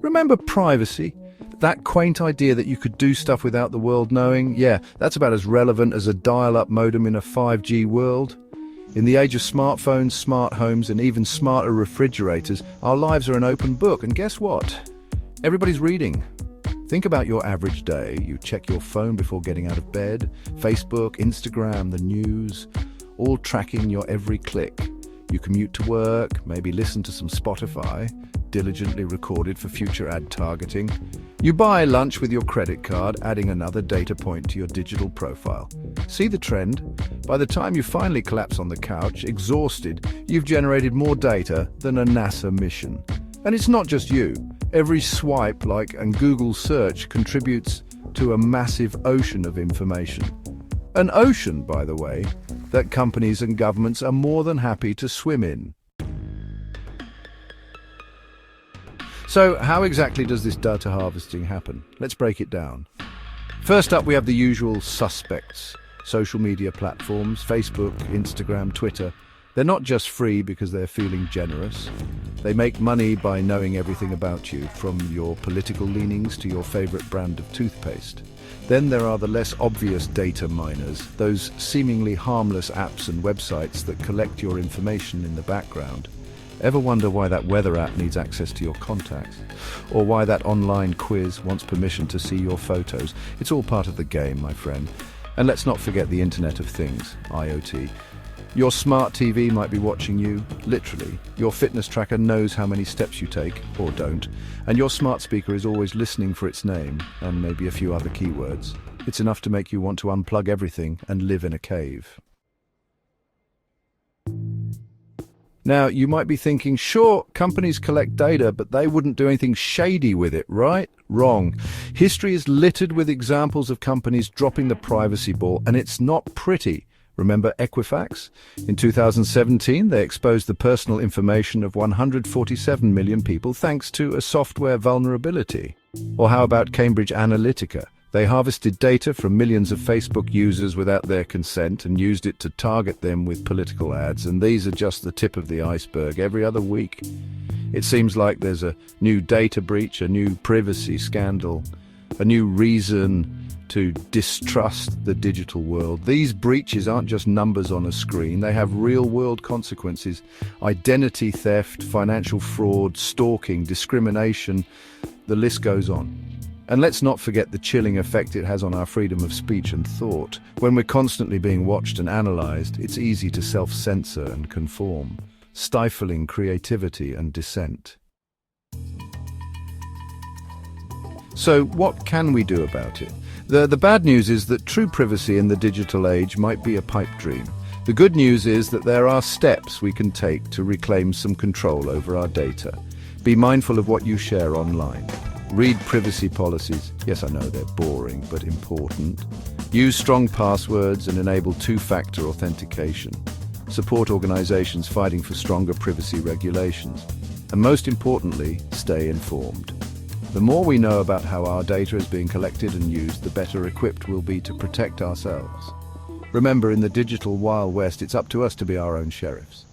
Remember privacy? That quaint idea that you could do stuff without the world knowing? Yeah, that's about as relevant as a dial-up modem in a 5G world. In the age of smartphones, smart homes, and even smarter refrigerators, our lives are an open book, and guess what? Everybody's reading. Think about your average day. You check your phone before getting out of bed, Facebook, Instagram, the news, all tracking your every click. You commute to work, maybe listen to some Spotify, diligently recorded for future ad targeting. You buy lunch with your credit card, adding another data point to your digital profile. See the trend? By the time you finally collapse on the couch, exhausted, you've generated more data than a NASA mission. And it's not just you. Every swipe, like, and Google search contributes to a massive ocean of information. An ocean, by the way, that companies and governments are more than happy to swim in. So, how exactly does this data harvesting happen? Let's break it down. First up, we have the usual suspects. Social media platforms, Facebook, Instagram, Twitter. They're not just free because they're feeling generous. They make money by knowing everything about you, from your political leanings to your favorite brand of toothpaste. Then there are the less obvious data miners, those seemingly harmless apps and websites that collect your information in the background. Ever wonder why that weather app needs access to your contacts? Or why that online quiz wants permission to see your photos? It's all part of the game, my friend. And let's not forget the Internet of Things, IoT. Your smart TV might be watching you, literally. Your fitness tracker knows how many steps you take, or don't. And your smart speaker is always listening for its name, and maybe a few other keywords. It's enough to make you want to unplug everything and live in a cave. Now, you might be thinking, sure, companies collect data, but they wouldn't do anything shady with it, right? Wrong. History is littered with examples of companies dropping the privacy ball, and it's not pretty. Remember Equifax? In 2017, they exposed the personal information of 147 million people thanks to a software vulnerability. Or how about Cambridge Analytica? They harvested data from millions of Facebook users without their consent and used it to target them with political ads, and these are just the tip of the iceberg every other week. It seems like there's a new data breach, a new privacy scandal, a new reason to distrust the digital world. These breaches aren't just numbers on a screen, they have real-world consequences. Identity theft, financial fraud, stalking, discrimination, the list goes on. And let's not forget the chilling effect it has on our freedom of speech and thought. When we're constantly being watched and analyzed, it's easy to self-censor and conform, stifling creativity and dissent. So what can we do about it? The bad news is that true privacy in the digital age might be a pipe dream. The good news is that there are steps we can take to reclaim some control over our data. Be mindful of what you share online. Read privacy policies. Yes, I know they're boring, but important. Use strong passwords and enable two-factor authentication. Support organizations fighting for stronger privacy regulations. And most importantly, stay informed. The more we know about how our data is being collected and used, the better equipped we'll be to protect ourselves. Remember, in the digital Wild West, it's up to us to be our own sheriffs.